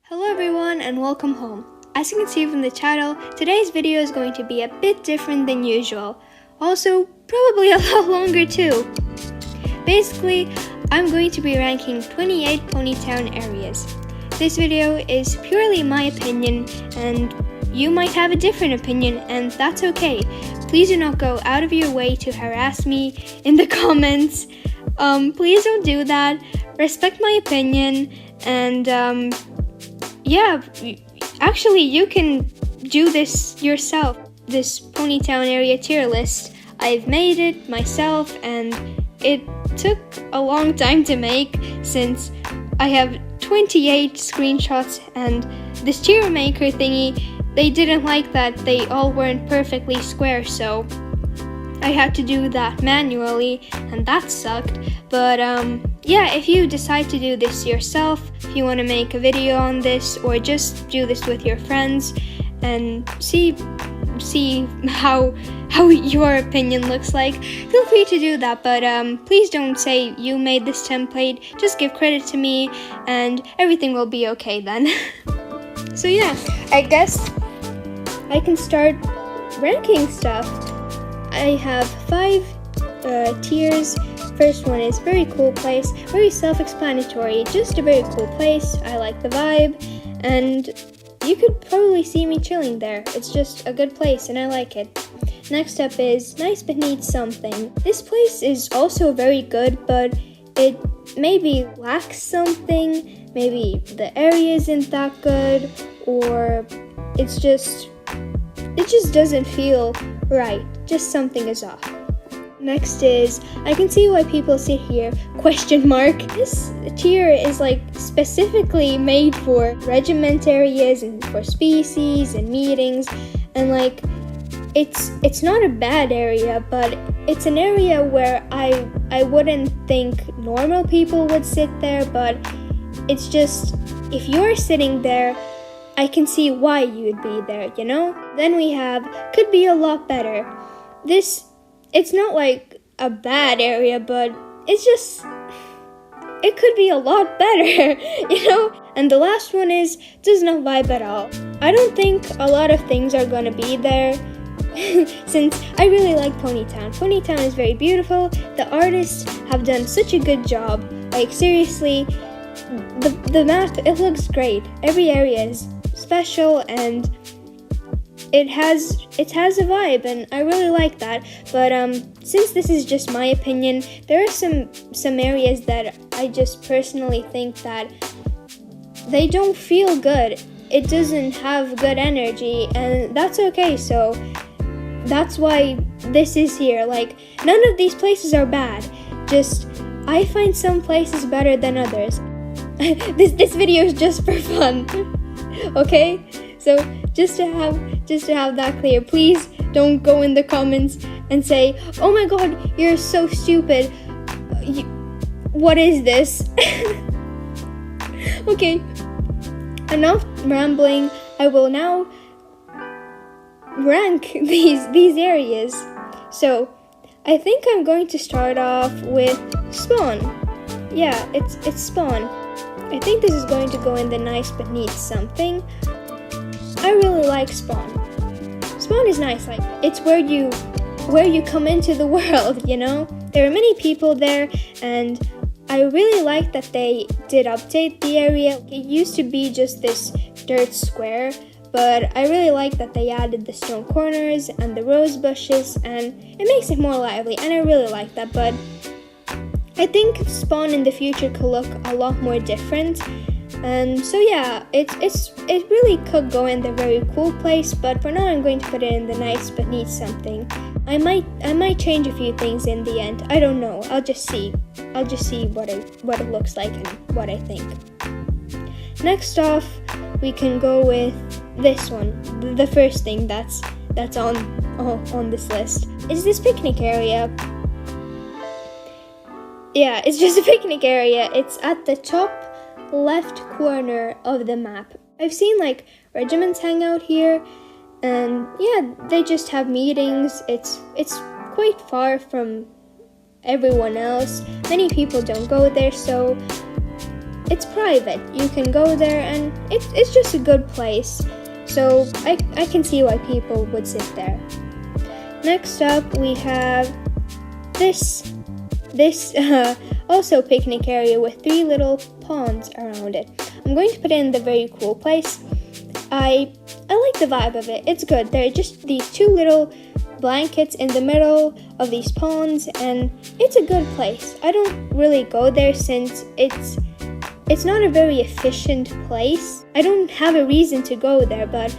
Hello everyone and welcome home. As you can see from the title, today's video is going to be a bit different than usual. Also, probably a lot longer too. Basically, I'm going to be ranking 28 ponytown areas. This video is purely my opinion and you might have a different opinion and that's okay. Please do not go out of your way to harass me in the comments. Please don't do that. Respect my opinion and yeah, actually you can do this yourself, this Ponytown area tier list. I've made it myself and it took a long time to make since I have 28 screenshots and this tier maker thingy, they didn't like that they all weren't perfectly square, so I had to do that manually and that sucked. But yeah, if you decide to do this yourself, if you want to make a video on this or just do this with your friends and see how your opinion looks like, feel free to do that. But please don't say you made this template, just give credit to me and everything will be okay then. So yeah, I guess I can start ranking stuff. I have 5 tiers. First one is very cool place, very self-explanatory, just a very cool place. I like the vibe and you could probably see me chilling there. It's just a good place and I like it. Next up is nice but needs something. This place is also very good, but it maybe lacks something. Maybe the area isn't that good, or it just doesn't feel right. Just something is off. Next is, I can see why people sit here, question mark. This tier is like specifically made for regiment areas and for species and meetings, and like it's not a bad area, but it's an area where I wouldn't think normal people would sit there, but it's just, if you're sitting there, I can see why you'd be there, you know? Then we have, could be a lot better. It's not like a bad area, but it could be a lot better, you know? And the last one is, does not vibe at all. I don't think a lot of things are gonna be there, since I really like Ponytown. Ponytown is very beautiful. The artists have done such a good job. Like seriously, the map, it looks great. Every area is special and it has a vibe and I really like that. But since this is just my opinion, there are some areas that I just personally think that they don't feel good. It doesn't have good energy and that's okay. So that's why this is here. Like, none of these places are bad. Just I find some places better than others. This video is just for fun. Okay? So just to have that clear, please don't go in the comments and say, "Oh my god, you're so stupid. What is this?" Okay. Enough rambling. I will now rank these areas. So I think I'm going to start off with Spawn. Yeah, it's Spawn. I think this is going to go in the nice but needs something. I really like Spawn. Spawn is nice, like it's where you come into the world, you know? There are many people there and I really like that they did update the area. It used to be just this dirt square, but I really like that they added the stone corners and the rose bushes and it makes it more lively and I really like that. But I think Spawn in the future could look a lot more different. And so yeah, it really could go in the very cool place, but for now I'm going to put it in the nice but needs something. I might change a few things in the end. I don't know. I'll just see what it looks like and what I think. Next off, we can go with this one. The first thing that's on this list is this picnic area. Yeah, it's just a picnic area. It's at the top left corner of the map. I've seen like regiments hang out here and yeah, they just have meetings. It's quite far from everyone else. Many people don't go there, so it's private. You can go there and it's just a good place. So I can see why people would sit there. Next up we have this also picnic area with 3 little ponds around it. I'm going to put it in the very cool place. I like the vibe of it. It's good. There are just these 2 little blankets in the middle of these ponds, and it's a good place. I don't really go there since it's not a very efficient place. I don't have a reason to go there, but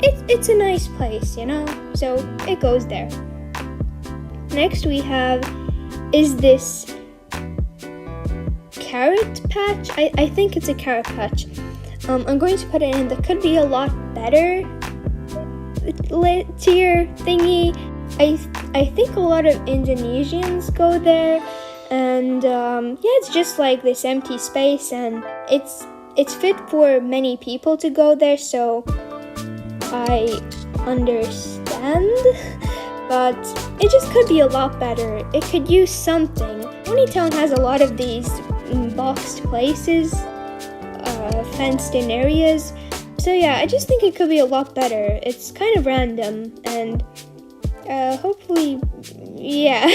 it's a nice place, you know? So it goes there. Next we have is this carrot patch. I think it's a carrot patch. I'm going to put it in. That could be a lot better tier thingy. I think a lot of Indonesians go there, and yeah, it's just like this empty space, and it's fit for many people to go there, so I understand. But it just could be a lot better. It could use something. Ponytown has a lot of these boxed places, fenced in areas. So yeah, I just think it could be a lot better. It's kind of random, and hopefully, yeah.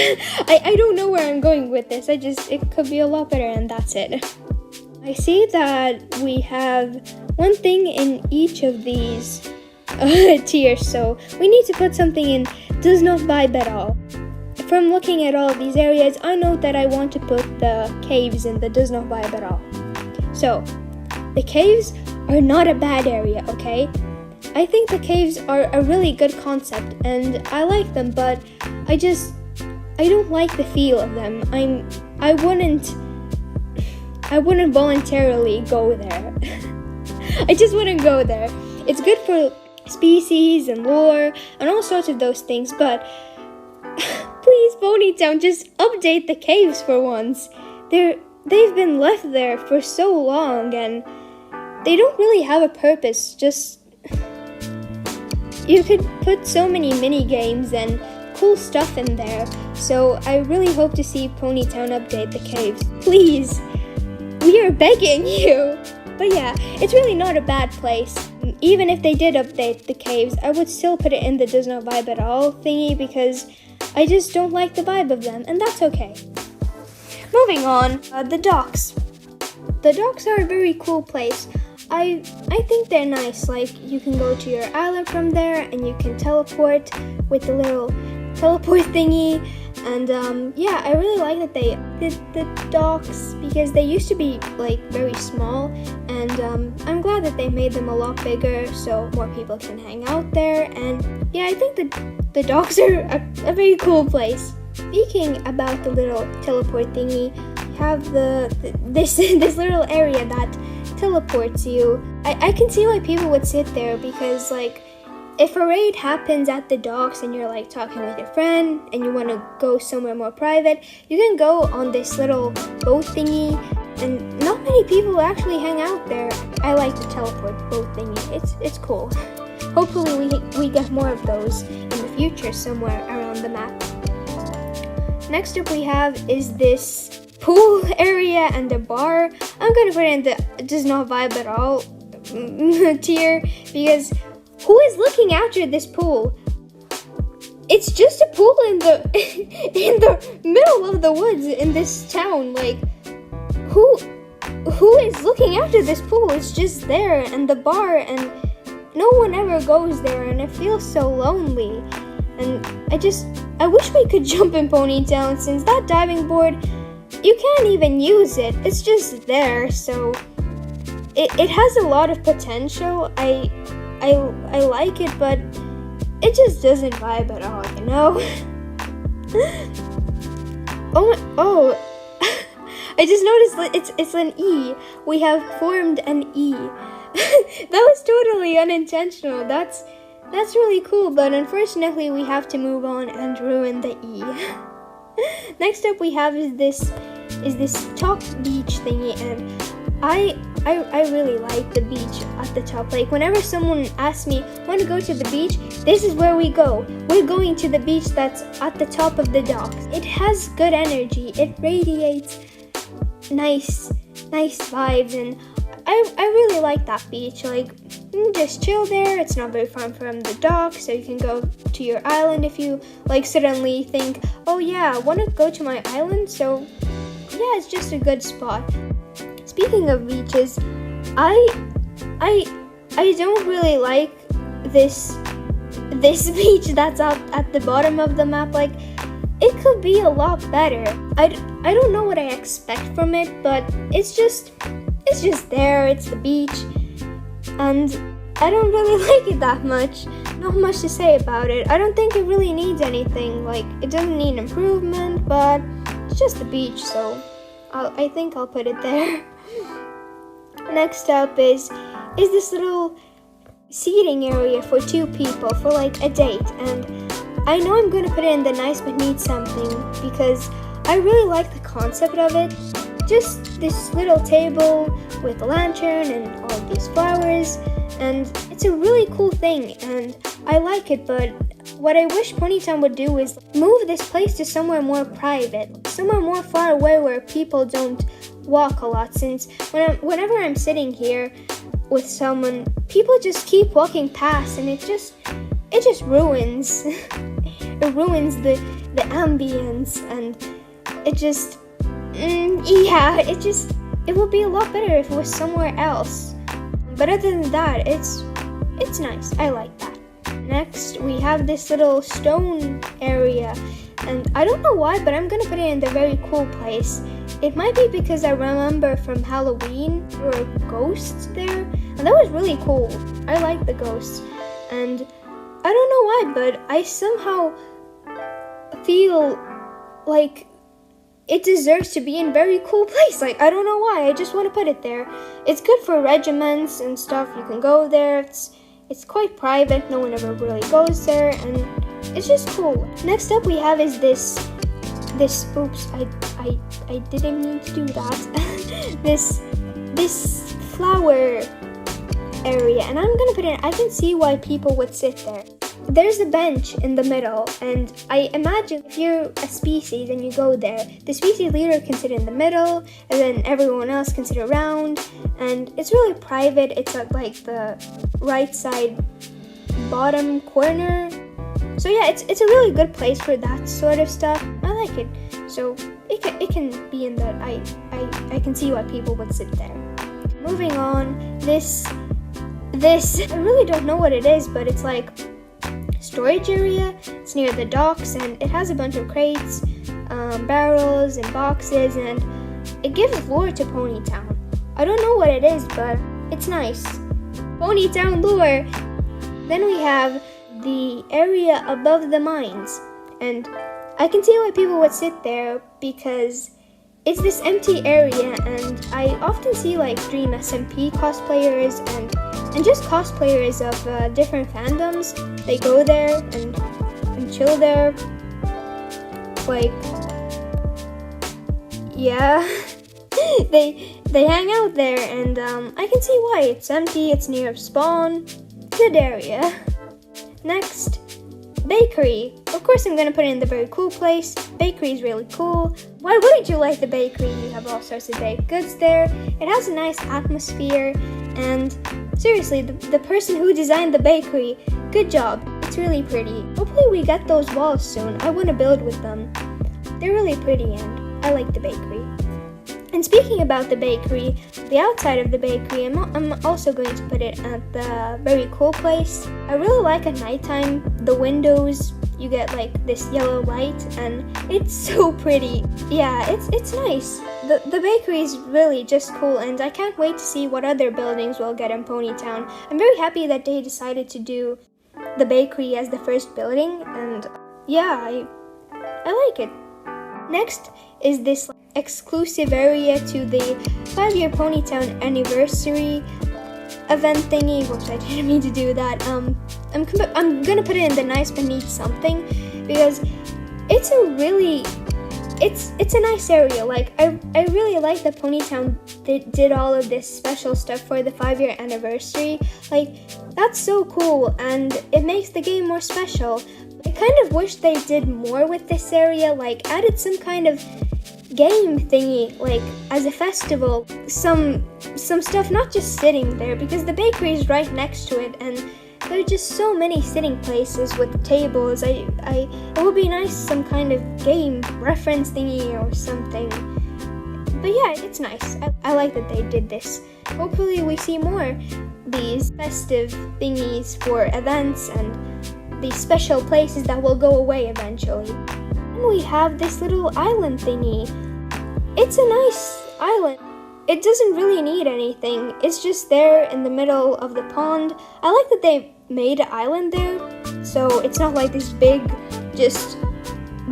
I don't know where I'm going with this. It could be a lot better, and that's it. I see that we have one thing in each of these tiers, so we need to put something in does not vibe at all. From looking at all of these areas, I know that I want to put the caves in the does not vibe at all. So, the caves are not a bad area, okay? I think the caves are a really good concept, and I like them, but I don't like the feel of them. I wouldn't voluntarily go there. I just wouldn't go there. It's good for species and lore and all sorts of those things, but please, Ponytown, just update the caves for once. They've been left there for so long, and they don't really have a purpose. Just you could put so many mini games and cool stuff in there. So I really hope to see Ponytown update the caves. Please, we are begging you. But yeah, it's really not a bad place. Even if they did update the caves, I would still put it in the does not vibe at all thingy, because I just don't like the vibe of them, and that's okay. Moving on, the docks. The docks are a very cool place. I think they're nice. Like, you can go to your island from there, and you can teleport with the little teleport thingy. And yeah, I really like that they did the docks, because they used to be like very small, and I'm glad that they made them a lot bigger so more people can hang out there. And yeah, I think the docks are a very cool place. Speaking about the little teleport thingy, you have this little area that teleports you. I can see why people would sit there, because like, if a raid happens at the docks and you're like talking with your friend and you want to go somewhere more private, you can go on this little boat thingy, and not many people actually hang out there. I like the teleport boat thingy. It's cool. Hopefully we get more of those in the future somewhere around the map. Next up we have is this pool area and the bar. I'm gonna put it in the does not vibe at all tier, because who is looking after this pool? It's just a pool in the in the middle of the woods in this town. Like, who is looking after this pool? It's just there, and the bar, and no one ever goes there, and it feels so lonely. And I wish we could jump in Ponytown, since that diving board, you can't even use it. It's just there, so it has a lot of potential. I like it, but it just doesn't vibe at all, you know? oh, I just noticed it's an E. We have formed an E. That was totally unintentional. That's really cool, but unfortunately we have to move on and ruin the E. Next up we have is this top beach thingy, and I really like the beach at the top. Like, whenever someone asks me, want to go to the beach? This is where we go. We're going to the beach that's at the top of the docks. It has good energy. It radiates nice nice vibes, and I really like that beach. Like, you can just chill there. It's not very far from the dock, so you can go to your island if you like suddenly think, oh yeah, I want to go to my island. So yeah, it's just a good spot. Speaking of beaches, I don't really like this beach that's up at the bottom of the map. Like, it could be a lot better. I don't know what I expect from it, but it's just there. It's the beach, and I don't really like it that much. Not much to say about it. I don't think it really needs anything. Like, it doesn't need improvement, but it's just the beach, so I think I'll put it there. Next up is this little seating area for 2 people for like a date, and I know I'm going to put it in the nice but needs something because I really like the concept of it. Just this little table with a lantern and all of these flowers, and it's a really cool thing and I like it, but what I wish Ponytown would do is move this place to somewhere more private, somewhere more far away where people don't walk a lot, since whenever I'm sitting here with someone, people just keep walking past and it just ruins it ruins the ambience, and it just it would be a lot better if it was somewhere else. But other than that, it's nice. I like that. Next, we have this little stone area, and I don't know why, but I'm gonna put it in the very cool place. It might be because I remember from Halloween there were ghosts there, and that was really cool. I like the ghosts, and I don't know why, but I somehow feel like it deserves to be in a very cool place. Like, I don't know why, I just want to put it there. It's good for regiments and stuff. You can go there. It's quite private. No one ever really goes there, and it's just cool. Next up we have is this oops, I didn't mean to do that. this flower area, and I'm gonna put it in. I can see why people would sit there. There's a bench in the middle, and I imagine if you're a species and you go there, the species leader can sit in the middle, and then everyone else can sit around, and it's really private. It's at like the right side bottom corner. So yeah, it's a really good place for that sort of stuff. I like it. So it can be in that. I can see why people would sit there. Moving on, this I really don't know what it is, but it's like storage area. It's near the docks, and it has a bunch of crates, barrels, and boxes, and it gives lore to Ponytown. I don't know what it is, but it's nice. Ponytown lore. Then we have the area above the mines, and I can see why people would sit there because it's this empty area, and I often see like Dream SMP cosplayers and just cosplayers of different fandoms. They go there and chill there. Like, yeah, they hang out there, and I can see why. It's empty. It's near spawn. Good area. Next, bakery. Of course, I'm gonna put it in the very cool place. Bakery is really cool. Why wouldn't you like the bakery? You have all sorts of baked goods there. It has a nice atmosphere, and seriously, the person who designed the bakery, good job. It's really pretty. Hopefully we get those walls soon. I want to build with them. They're really pretty, and I like the bakery. And speaking about the bakery, the outside of the bakery, I'm also going to put it at the very cool place. I really like at nighttime, the windows, you get like this yellow light, and it's so pretty. Yeah, it's nice. The bakery is really just cool, and I can't wait to see what other buildings we'll get in Ponytown. I'm very happy that they decided to do the bakery as the first building, and yeah, I like it. Next is this exclusive area to the 5-year Ponytown anniversary event thingy. Whoops, I didn't mean to do that. I'm gonna put it in the nice but needs something because it's a nice area. Like, I really like that Ponytown did all of this special stuff for the 5-year anniversary. Like, that's so cool, and it makes the game more special. I kind of wish they did more with this area, like added some kind of game thingy, like as a festival. Some stuff, not just sitting there, because the bakery is right next to it, and there are just so many sitting places with tables. It would be nice, some kind of game reference thingy or something. But yeah, it's nice. I like that they did this. Hopefully we see more these festive thingies for events and these special places that will go away eventually. And we have this little island thingy. It's a nice island. It doesn't really need anything. It's just there in the middle of the pond. I like that they made an island there, so it's not like this big just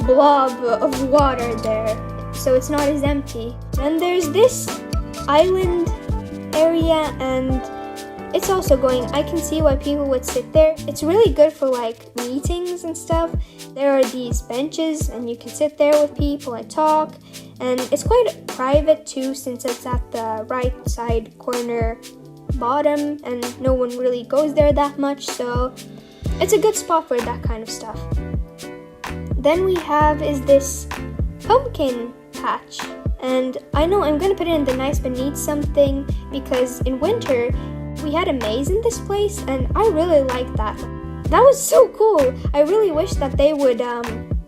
blob of water there, so it's not as empty. And there's this island area, and it's also going, I can see why people would sit there. It's really good for like meetings and stuff. There are these benches and you can sit there with people and talk, and it's quite private too, since it's at the right side corner bottom and no one really goes there that much, so it's a good spot for that kind of stuff. Then we have is this pumpkin patch, and I know I'm gonna put it in the nice but neat something, because in winter we had a maze in this place and I really liked that. That was so cool. I really wish that they would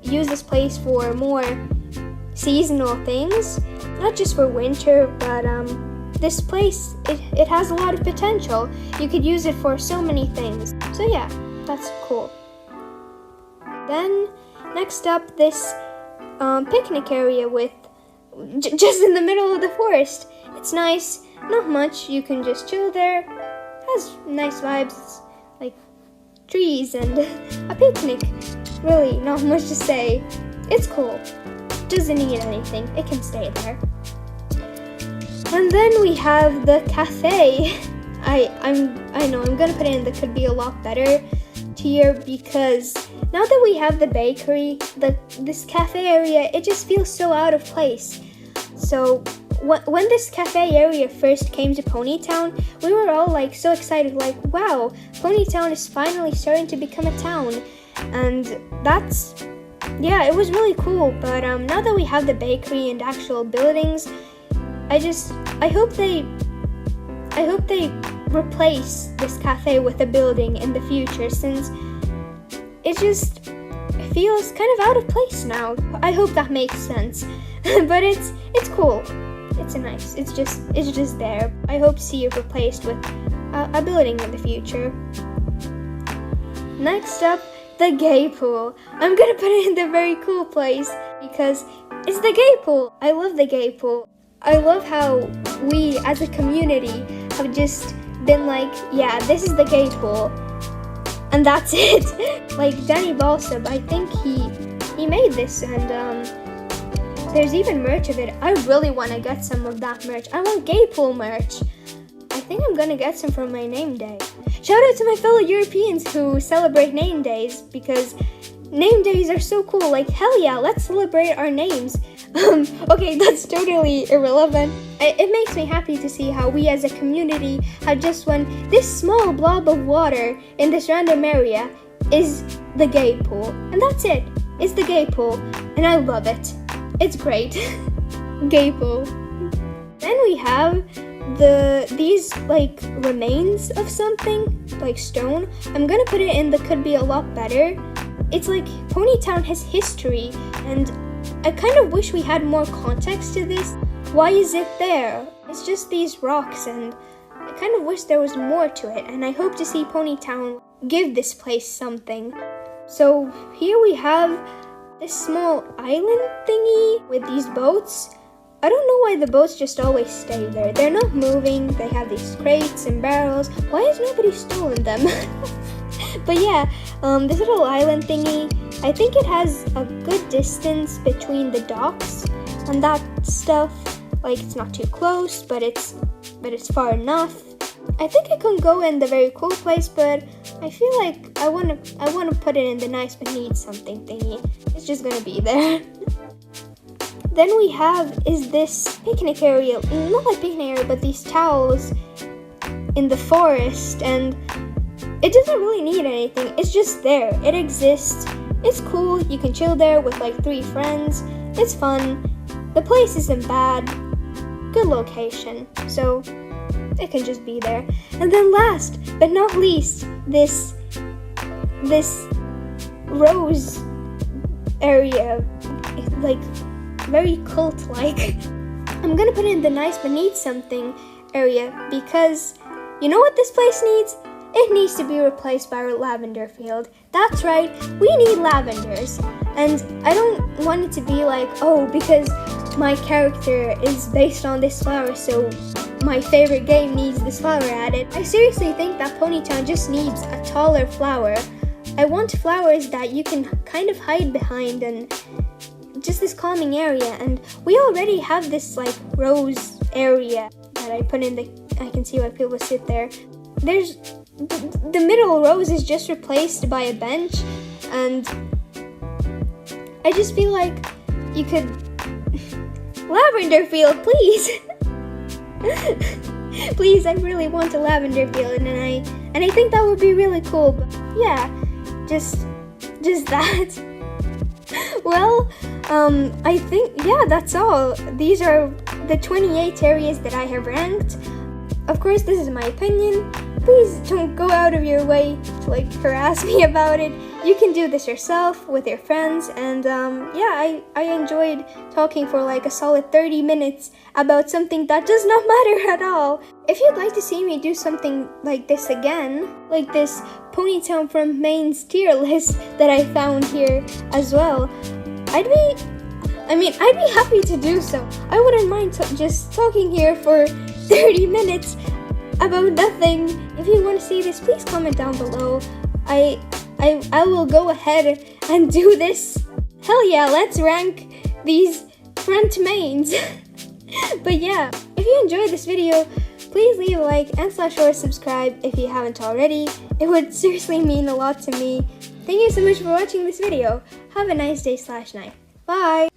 use this place for more seasonal things, not just for winter, but this place, it has a lot of potential. You could use it for so many things. So yeah, that's cool. Then next up, this picnic area with just in the middle of the forest. It's nice, not much. You can just chill there. Has nice vibes. It's like trees and a picnic. Really, not much to say. It's cool. Doesn't need anything. It can stay there. And then we have the cafe. I know I'm gonna put it in that could be a lot better tier, because now that we have the bakery, this cafe area, it just feels so out of place. So when this cafe area first came to Ponytown, we were all like so excited, like wow, Ponytown is finally starting to become a town, and yeah, it was really cool. But now that we have the bakery and actual buildings, I hope they replace this cafe with a building in the future, since it just feels kind of out of place now. I hope that makes sense. But it's cool. It's nice. It's just there. I hope to see it replaced with a building in the future. Next up, the gay pool. I'm gonna put it in the very cool place because it's the gay pool. I love the gay pool. I love how we as a community have just been like, yeah, this is the gay pool, and that's it. Like Danny Balsab, I think he made this, and there's even merch of it. I really want to get some of that merch. I want gay pool merch. I think I'm gonna get some for my name day. Shout out to my fellow Europeans who celebrate name days, because name days are so cool. Like, hell yeah, let's celebrate our names. Okay, that's totally irrelevant. It makes me happy to see how we as a community have just won. This small blob of water in this random area is the gay pool. And that's it. It's the gay pool. And I love it. It's great. Gay pool. Then we have these like remains of something, like stone. I'm gonna put it in the could be a lot better. It's like Ponytown has history, and I kind of wish we had more context to this. Why is it there? It's just these rocks, and I kind of wish there was more to it, and I hope to see Ponytown give this place something. So here we have this small island thingy with these boats. I don't know why the boats just always stay there. They're not moving. They have these crates and barrels. Why has nobody stolen them? But yeah, this little island thingy, I think it has a good distance between the docks and that stuff. Like, it's not too close, but it's far enough. I think I can go in the very cool place, but I feel like I wanna put it in the nice but need something thingy. It's just gonna be there. Then we have is this picnic area, not like picnic area, but these towels in the forest, and it doesn't really need anything. It's just there. It exists. It's cool. You can chill there with like 3 friends. It's fun. The place isn't bad. Good location, so it can just be there. And then last but not least, this rose area, like very cult-like. I'm gonna put in the nice but needs something area because you know what this place needs? It needs to be replaced by our lavender field. That's right, we need lavenders. And I don't want it to be like, oh, because my character is based on this flower, so my favorite game needs this flower added. I seriously think that Ponytown just needs a taller flower. I want flowers that you can kind of hide behind and just this calming area. And we already have this like rose area that I put in I can see why people sit there. There's the middle rose is just replaced by a bench, and I just feel like you could lavender field, please. Please, I really want a lavender field, and I think that would be really cool. But yeah, just that. Well, I think that's all. These are the 28 areas that I have ranked. Of course, this is my opinion. Please don't go out of your way to like harass me about it. You can do this yourself with your friends, and I enjoyed talking for like a solid 30 minutes about something that does not matter at all. If you'd like to see me do something like this again, like this Ponytown from Maine's tier list that I found here as well, I'd be happy to do so. I wouldn't mind just talking here for 30 minutes about nothing. If you want to see this, please comment down below. I will go ahead and do this. Hell yeah, let's rank these front mains. But yeah, if you enjoyed this video, please leave a like and /or subscribe if you haven't already. It would seriously mean a lot to me. Thank you so much for watching this video. Have a nice day/night. Bye!